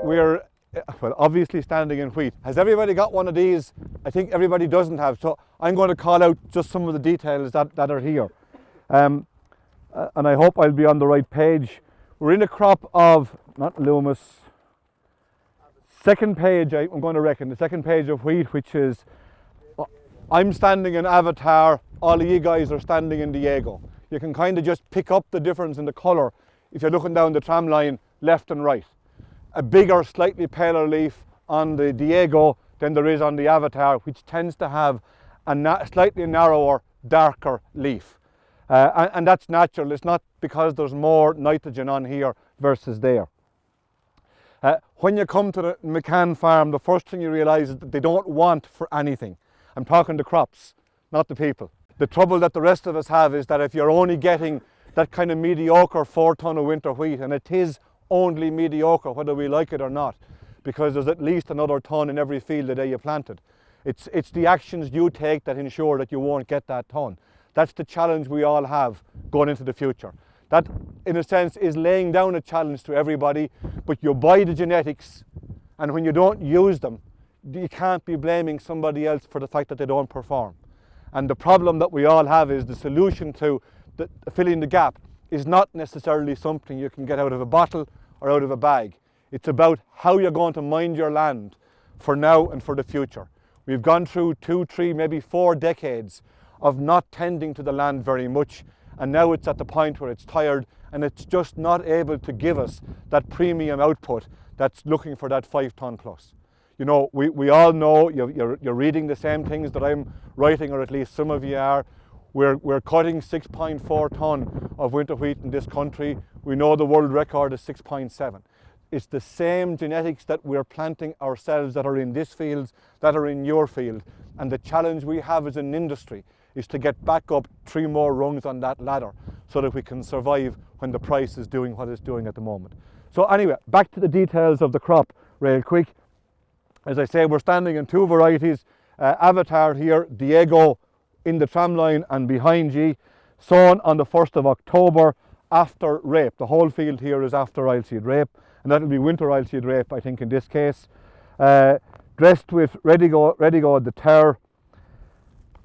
we're well, obviously standing in wheat. Has everybody got one of these? I think everybody doesn't have, so I'm going to call out just some of the details that are here. And I hope I'll be on the right page. We're in a crop of, not Loomis, second page, I'm going to reckon, the second page of wheat, which is, I'm standing in Avatar, all of you guys are standing in Diego. You can kind of just pick up the difference in the colour if you're looking down the tram line left and right. A bigger, slightly paler leaf on the Diego than there is on the Avatar, which tends to have a slightly narrower, darker leaf. And that's natural. It's not because there's more nitrogen on here versus there. When you come to the McCann farm, the first thing you realise is that they don't want for anything. I'm talking the crops, not the people. The trouble that the rest of us have is that if you're only getting that kind of mediocre 4 tonne of winter wheat, and it is only mediocre whether we like it or not, because there's at least another tonne in every field the day you planted. It's the actions you take that ensure that you won't get that tonne. That's the challenge we all have going into the future. That, in a sense, is laying down a challenge to everybody, but you buy the genetics, and when you don't use them, you can't be blaming somebody else for the fact that they don't perform. And the problem that we all have is the solution to filling the gap is not necessarily something you can get out of a bottle or out of a bag. It's about how you're going to mind your land for now and for the future. We've gone through 2, 3, maybe 4 decades of not tending to the land very much, and now it's at the point where it's tired and it's just not able to give us that premium output that's looking for that 5 tonne plus. You know, we all know, you're reading the same things that I'm writing, or at least some of you are. We're cutting 6.4 tonne of winter wheat in this country. We know the world record is 6.7. It's the same genetics that we're planting ourselves that are in this field, that are in your field. And the challenge we have as an industry is to get back up 3 more rungs on that ladder so that we can survive when the price is doing what it's doing at the moment. So anyway, back to the details of the crop real quick. As I say, we're standing in 2 varieties, Avatar here, Diego in the tram line and behind you, sown on the 1st of October after rape. The whole field here is after oilseed rape, and that'll be winter oilseed rape, I think, in this case. Dressed with Redigo the Terre.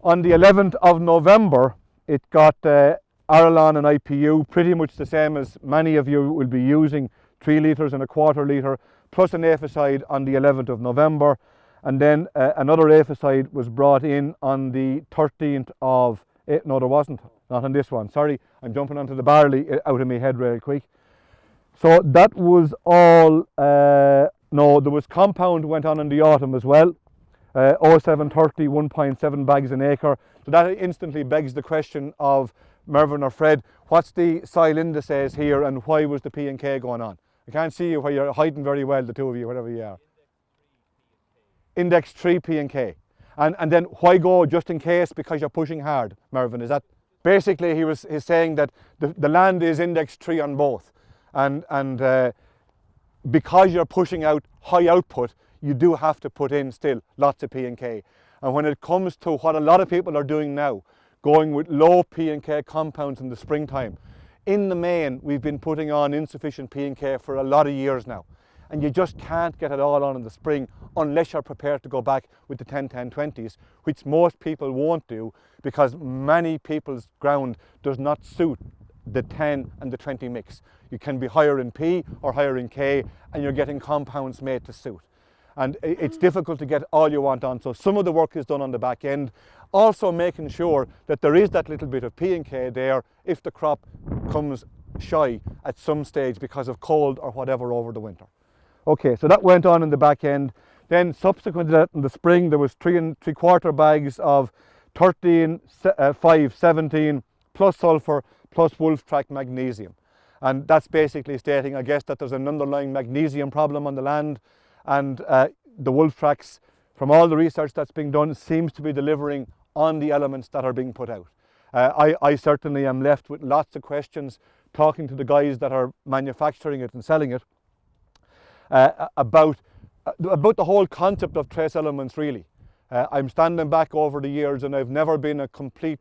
On the 11th of November, it got Aralon and IPU, pretty much the same as many of you will be using, 3 litres and a quarter litre, plus an aphicide on the 11th of November. And then another aphicide was brought in on the 13th of, no there wasn't, not on this one, sorry, I'm jumping onto the barley out of my head real quick. So that was all, no, there was compound went on in the autumn as well, 0730, 1.7 bags an acre. So that instantly begs the question of Mervyn or Fred, what's the soil indices here and why was the P&K going on? I can't see you where you're hiding very well, the two of you, whatever you are. Index 3 P&K. And then why go just in case because you're pushing hard, Mervyn? Is that basically he's saying that the land is index 3 on both, and because you're pushing out high output, you do have to put in still lots of P&K. And when it comes to what a lot of people are doing now, going with low P&K compounds in the springtime, in the main we've been putting on insufficient P&K for a lot of years now. And you just can't get it all on in the spring unless you're prepared to go back with the 10-10-20s, which most people won't do because many people's ground does not suit the 10 and the 20 mix. You can be higher in P or higher in K and you're getting compounds made to suit. And it's difficult to get all you want on, so some of the work is done on the back end. Also making sure that there is that little bit of P&K there if the crop comes shy at some stage because of cold or whatever over the winter. Okay, so that went on in the back end. Then subsequent to that in the spring there was 3 3/4 bags of 13, 5, 17 plus sulphur plus wolf track magnesium. And that's basically stating, I guess, that there's an underlying magnesium problem on the land, and the wolf tracks, from all the research that's being done, seems to be delivering on the elements that are being put out. I certainly am left with lots of questions talking to the guys that are manufacturing it and selling it about the whole concept of trace elements really. I'm standing back over the years and I've never been a complete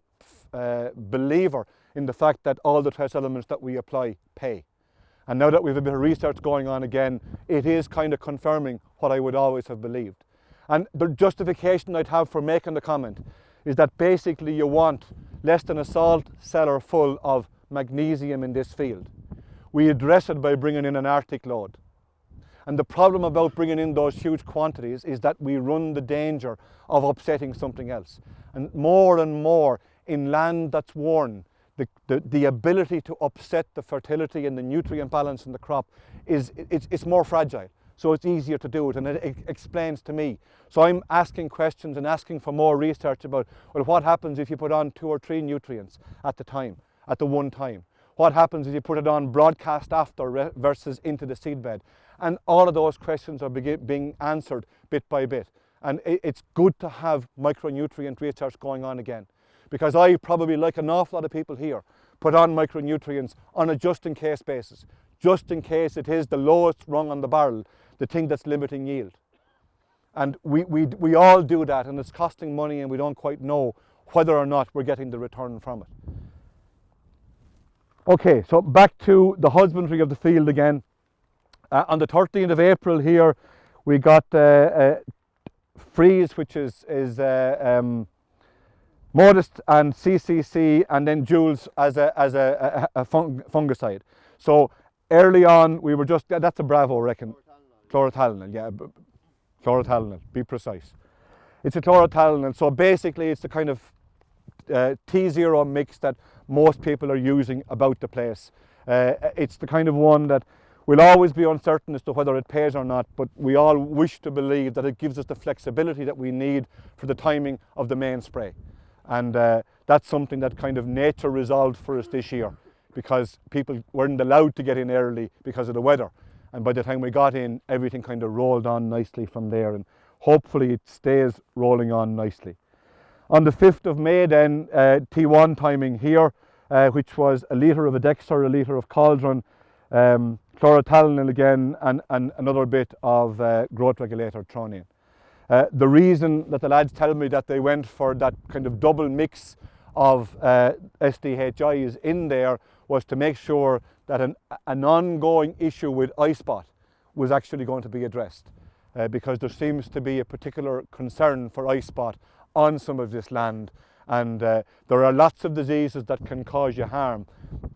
believer in the fact that all the trace elements that we apply pay. And now that we have a bit of research going on again, it is kind of confirming what I would always have believed. And the justification I'd have for making the comment is that basically you want less than a salt cellar full of magnesium in this field. We address it by bringing in an Arctic load. And the problem about bringing in those huge quantities is that we run the danger of upsetting something else. And more in land that's worn, the ability to upset the fertility and the nutrient balance in the crop it's more fragile. So it's easier to do it, and it explains to me. So I'm asking questions and asking for more research about, well, what happens if you put on 2 or 3 nutrients at the one time? What happens if you put it on broadcast after versus into the seedbed? And all of those questions are being answered bit by bit. And it's good to have micronutrient research going on again, because I probably, like an awful lot of people here, put on micronutrients on a just-in-case basis, just in case it is the lowest rung on the barrel, the thing that's limiting yield. And we all do that, and it's costing money, and we don't quite know whether or not we're getting the return from it. Okay, so back to the husbandry of the field again. On the 13th of April here, we got freeze, which is Modest and CCC, and then Jules as a fungicide. So early on, we were just, that's a Bravo, I reckon. Chlorothalonil, yeah, chlorothalonil, be precise. It's a chlorothalonil, so basically it's the kind of T0 mix that most people are using about the place. It's the kind of one that we'll always be uncertain as to whether it pays or not, but we all wish to believe that it gives us the flexibility that we need for the timing of the main spray. And that's something that kind of nature resolved for us this year, because people weren't allowed to get in early because of the weather. And by the time we got in, everything kind of rolled on nicely from there, and hopefully it stays rolling on nicely. On the 5th of May then, T1 timing here, which was a litre of Adexor, a litre of Cauldron, chlorothalonil again, and another bit of growth regulator thrown in. The reason that the lads tell me that they went for that kind of double mix of SDHIs in there was to make sure that an ongoing issue with eye spot was actually going to be addressed, because there seems to be a particular concern for eye spot on some of this land, and there are lots of diseases that can cause you harm.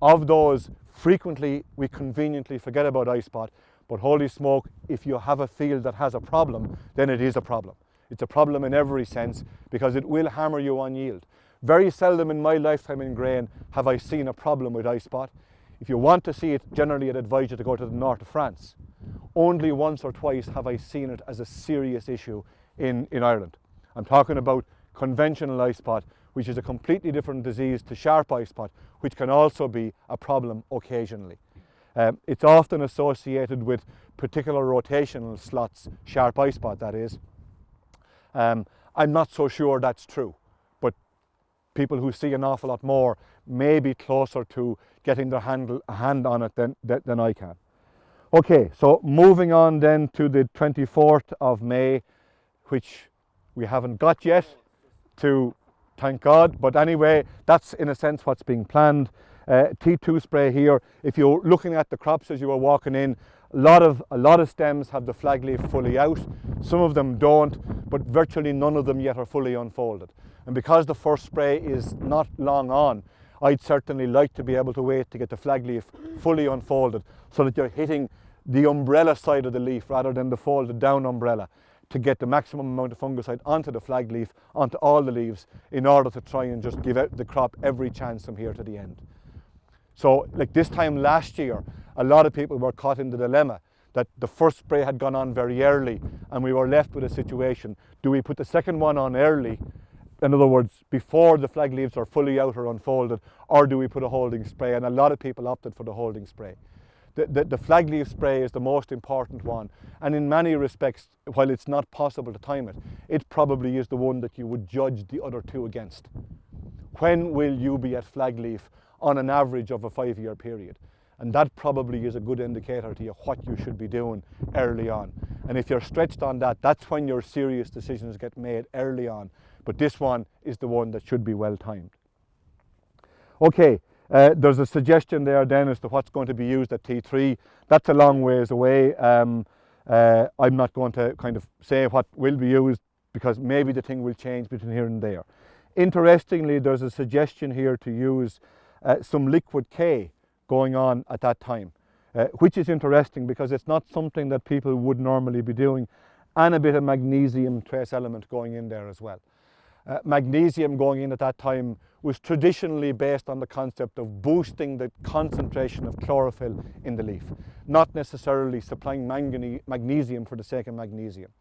Of those, frequently we conveniently forget about eye spot, but holy smoke, if you have a field that has a problem, then it is a problem. It's a problem in every sense, because it will hammer you on yield. Very seldom in my lifetime in grain have I seen a problem with eye spot. If you want to see it, generally I'd advise you to go to the north of France. Only once or twice have I seen it as a serious issue in Ireland. I'm talking about conventional eye spot, which is a completely different disease to sharp eye spot, which can also be a problem occasionally. It's often associated with particular rotational slots, sharp eye spot that is. I'm not so sure that's true, but people who see an awful lot more may be closer to getting their hand on it than I can. Okay, so moving on then to the 24th of May, which we haven't got yet, to thank God, but anyway, that's in a sense what's being planned. T2 spray here. If you're looking at the crops as you were walking in, a lot of stems have the flag leaf fully out. Some of them don't, but virtually none of them yet are fully unfolded. And because the first spray is not long on, I'd certainly like to be able to wait to get the flag leaf fully unfolded, so that you're hitting the umbrella side of the leaf rather than the folded down umbrella, to get the maximum amount of fungicide onto the flag leaf, onto all the leaves, in order to try and just give out the crop every chance from here to the end. So like this time last year, a lot of people were caught in the dilemma that the first spray had gone on very early, and we were left with a situation: do we put the second one on early, in other words before the flag leaves are fully out or unfolded, or do we put a holding spray? And a lot of people opted for the holding spray. The flag leaf spray is the most important one, and in many respects, while it's not possible to time it, it probably is the one that you would judge the other two against. When will you be at flag leaf on an average of a 5-year period? And that probably is a good indicator to you what you should be doing early on. And if you're stretched on that, that's when your serious decisions get made early on. But this one is the one that should be well timed. Okay, There's a suggestion there then as to what's going to be used at T3. That's a long ways away. I'm not going to kind of say what will be used, because maybe the thing will change between here and there. Interestingly, there's a suggestion here to use some liquid K going on at that time, which is interesting because it's not something that people would normally be doing, and a bit of magnesium trace element going in there as well. Magnesium going in at that time was traditionally based on the concept of boosting the concentration of chlorophyll in the leaf, not necessarily supplying magnesium for the sake of magnesium.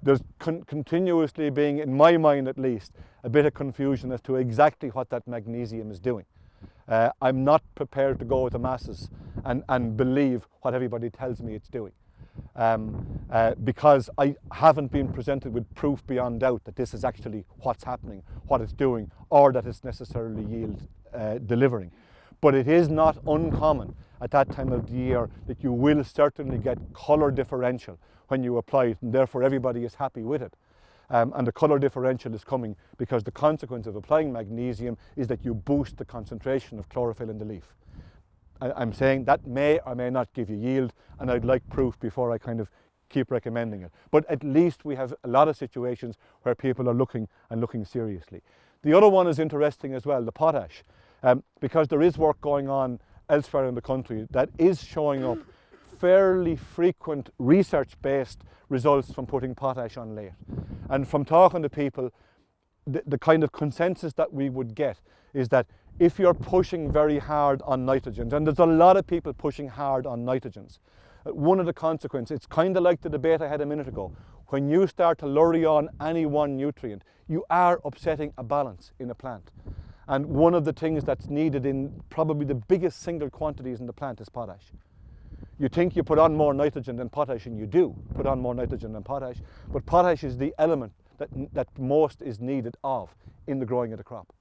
There's continuously being, in my mind at least, a bit of confusion as to exactly what that magnesium is doing. I'm not prepared to go with the masses and believe what everybody tells me it's doing. Because I haven't been presented with proof beyond doubt that this is actually what's happening, what it's doing, or that it's necessarily yield delivering. But it is not uncommon at that time of the year that you will certainly get colour differential when you apply it, and therefore everybody is happy with it. And the colour differential is coming because the consequence of applying magnesium is that you boost the concentration of chlorophyll in the leaf. I'm saying that may or may not give you yield, and I'd like proof before I kind of keep recommending it. But at least we have a lot of situations where people are looking seriously. The other one is interesting as well, the potash, because there is work going on elsewhere in the country that is showing up fairly frequent research-based results from putting potash on late. And from talking to people, the kind of consensus that we would get is that if you're pushing very hard on nitrogens, and there's a lot of people pushing hard on nitrogens, one of the consequences, it's kind of like the debate I had a minute ago, when you start to lurry on any one nutrient, you are upsetting a balance in a plant. And one of the things that's needed in probably the biggest single quantities in the plant is potash. You think you put on more nitrogen than potash, and you do put on more nitrogen than potash, but potash is the element that most is needed of in the growing of the crop.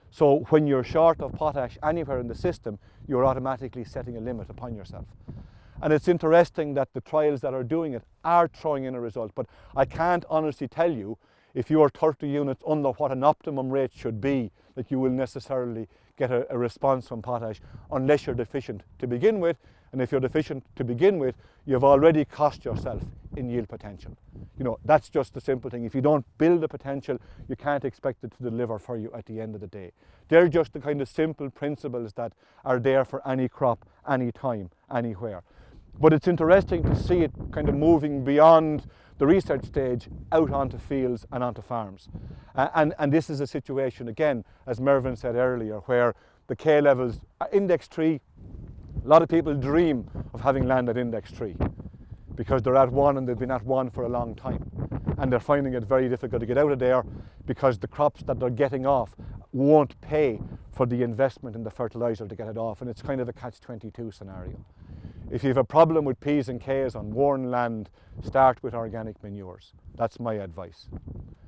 So when you're short of potash anywhere in the system, you're automatically setting a limit upon yourself. And it's interesting that the trials that are doing it are throwing in a result, but I can't honestly tell you if you are 30 units under what an optimum rate should be that you will necessarily get a response from potash unless you're deficient to begin with. And if you're deficient to begin with, you've already cost yourself in yield potential. You know, that's just the simple thing. If you don't build a potential, you can't expect it to deliver for you at the end of the day. They're just the kind of simple principles that are there for any crop, any time, anywhere. But it's interesting to see it kind of moving beyond the research stage out onto fields and onto farms. And this is a situation, again, as Mervyn said earlier, where the K levels are index 3. A lot of people dream of having land at index 3 because they're at 1 and they've been at 1 for a long time. And they're finding it very difficult to get out of there because the crops that they're getting off won't pay for the investment in the fertiliser to get it off. And it's kind of a catch-22 scenario. If you have a problem with P's and K's on worn land, start with organic manures. That's my advice.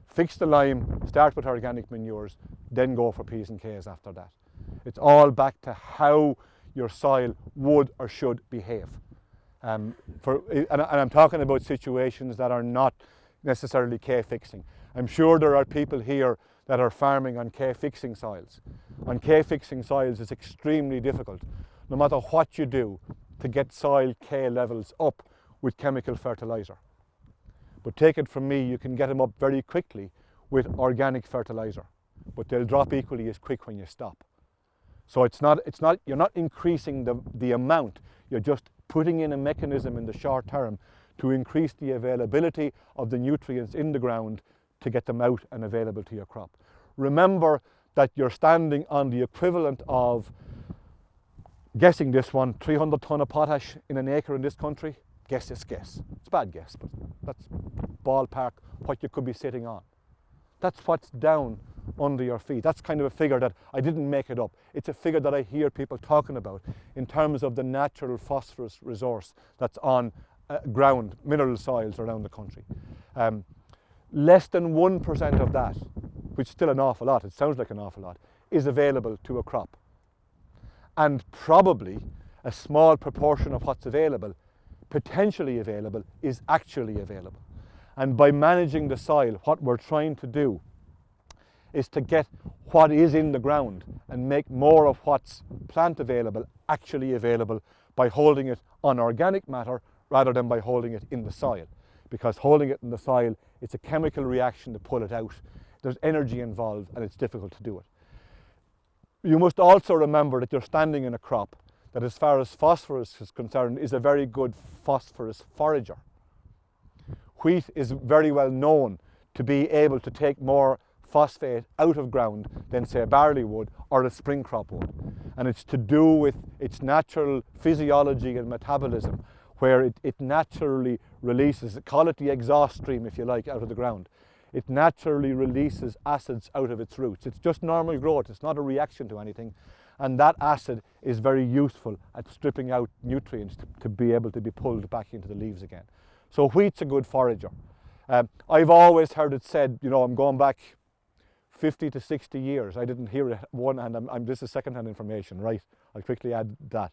Fix the lime, start with organic manures, then go for P's and K's after that. It's all back to how your soil would or should behave. And I'm talking about situations that are not necessarily K-fixing. I'm sure there are people here that are farming on K-fixing soils. On K-fixing soils, it's extremely difficult, no matter what you do, to get soil K levels up with chemical fertiliser. But take it from me, you can get them up very quickly with organic fertiliser, but they'll drop equally as quick when you stop. So you're not increasing the amount, you're just putting in a mechanism in the short term to increase the availability of the nutrients in the ground to get them out and available to your crop. Remember that you're standing on the equivalent of, guessing this one, 300 tonne of potash in an acre in this country. Guess. It's a bad guess, but that's ballpark what you could be sitting on. That's what's down under your feet. That's kind of a figure that I didn't make it up. It's a figure that I hear people talking about in terms of the natural phosphorus resource that's on ground, mineral soils around the country. Less than 1% of that, which is still an awful lot, it sounds like an awful lot, is available to a crop. And probably a small proportion of what's available, potentially available, is actually available. And by managing the soil, what we're trying to do is to get what is in the ground and make more of what's plant available actually available by holding it on organic matter rather than by holding it in the soil. Because holding it in the soil, it's a chemical reaction to pull it out. There's energy involved and it's difficult to do it. You must also remember that you're standing in a crop that, as far as phosphorus is concerned, is a very good phosphorus forager. Wheat is very well known to be able to take more phosphate out of ground than, say, barley would or a spring crop would. And it's to do with its natural physiology and metabolism, where it naturally releases, call it the exhaust stream if you like, out of the ground. It naturally releases acids out of its roots. It's just normal growth, it's not a reaction to anything. And that acid is very useful at stripping out nutrients to be able to be pulled back into the leaves again. So wheat's a good forager. I've always heard it said, you know, I'm going back 50 to 60 years. I didn't hear it one hand, this is second-hand information, right? I'll quickly add that.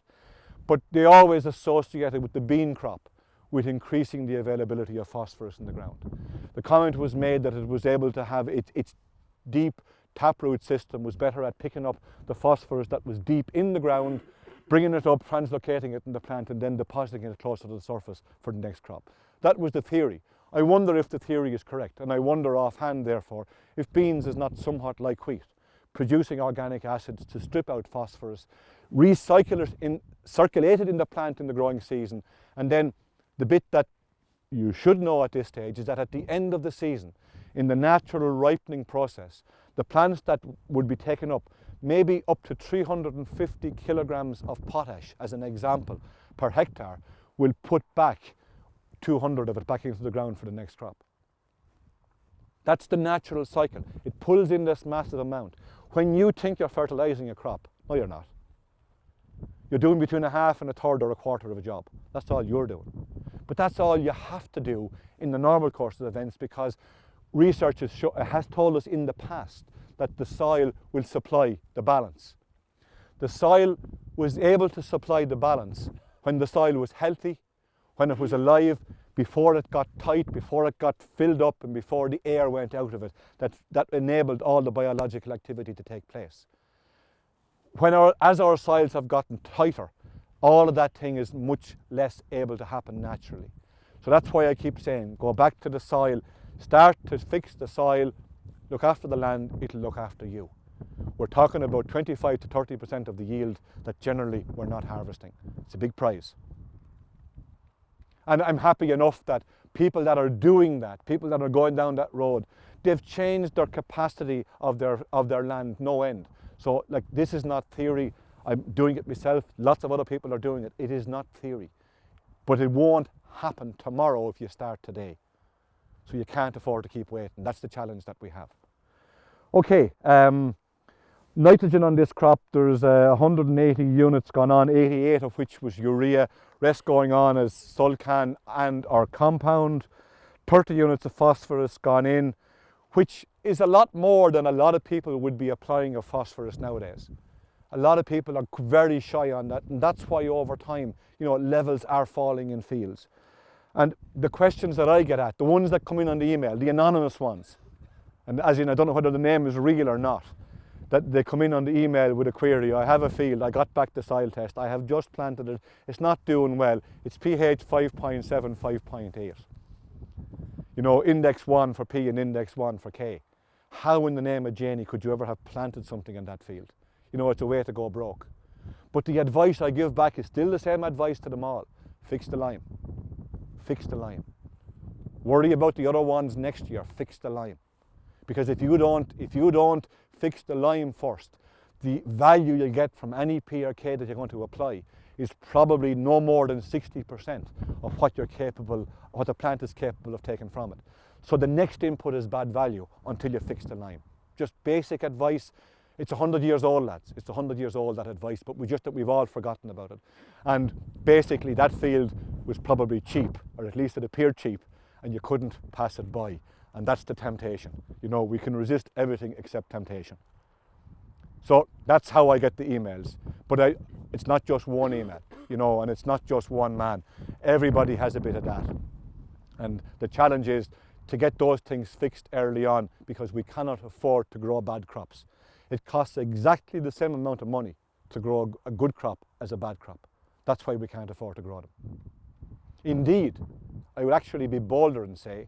But they always associated with the bean crop with increasing the availability of phosphorus in the ground. The comment was made that it was able to have its deep taproot system was better at picking up the phosphorus that was deep in the ground, bringing it up, translocating it in the plant, and then depositing it closer to the surface for the next crop. That was the theory. I wonder if the theory is correct, and I wonder offhand, therefore, if beans is not somewhat like wheat, producing organic acids to strip out phosphorus, recycle it, circulate it in the plant in the growing season, and then the bit that you should know at this stage is that at the end of the season, in the natural ripening process, the plants that would be taken up, maybe up to 350 kilograms of potash, as an example, per hectare, will put back 200 of it back into the ground for the next crop. That's the natural cycle. It pulls in this massive amount. When you think you're fertilizing a crop, no, you're not. You're doing between a half and a third or a quarter of a job. That's all you're doing. But that's all you have to do in the normal course of events, because research has told us in the past that the soil will supply the balance. The soil was able to supply the balance when the soil was healthy, when it was alive, before it got tight, before it got filled up, and before the air went out of it, that enabled all the biological activity to take place. As our soils have gotten tighter, all of that thing is much less able to happen naturally. So that's why I keep saying, go back to the soil, start to fix the soil, look after the land, it'll look after you. We're talking about 25 to 30% of the yield that generally we're not harvesting. It's a big prize. And I'm happy enough that people that are doing that, people that are going down that road, they've changed their capacity of their land no end. So like, this is not theory. I'm doing it myself. Lots of other people are doing it. It is not theory. But it won't happen tomorrow if you start today. So you can't afford to keep waiting. That's the challenge that we have. Okay, nitrogen on this crop, there's 180 units gone on, 88 of which was urea, rest going on as sulcan and or compound, 30 units of phosphorus gone in, which is a lot more than a lot of people would be applying of phosphorus nowadays. A lot of people are very shy on that, and that's why over time, you know, levels are falling in fields. And the questions that I get at, the ones that come in on the email, the anonymous ones, and as in, I don't know whether the name is real or not, that they come in on the email with a query. I have a field, I got back the soil test, I have just planted it, it's not doing well, it's pH 5.7, 5.8. You know, index 1 for P and index 1 for K. How in the name of Janie could you ever have planted something in that field? You know, it's a way to go broke. But the advice I give back is still the same advice to them all. Fix the lime. Fix the lime. Worry about the other ones next year. Fix the lime. Because if you don't fix the lime first, the value you get from any P or K that you're going to apply is probably no more than 60% of what the plant is capable of taking from it. So the next input is bad value until you fix the lime. Just basic advice. It's 100 years old, lads. It's 100 years old, that advice, but we've all forgotten about it. And basically that field was probably cheap, or at least it appeared cheap, and you couldn't pass it by. And that's the temptation. You know, we can resist everything except temptation. So that's how I get the emails. But it's not just one email, you know, and it's not just one man. Everybody has a bit of that. And the challenge is to get those things fixed early on, because we cannot afford to grow bad crops. It costs exactly the same amount of money to grow a good crop as a bad crop. That's why we can't afford to grow them. Indeed, I would actually be bolder and say,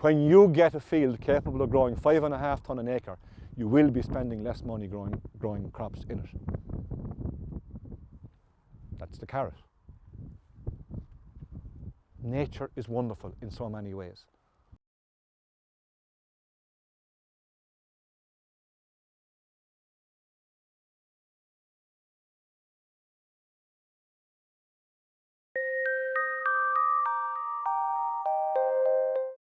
when you get a field capable of growing 5.5 tonne an acre, you will be spending less money growing crops in it. That's the carrot. Nature is wonderful in so many ways.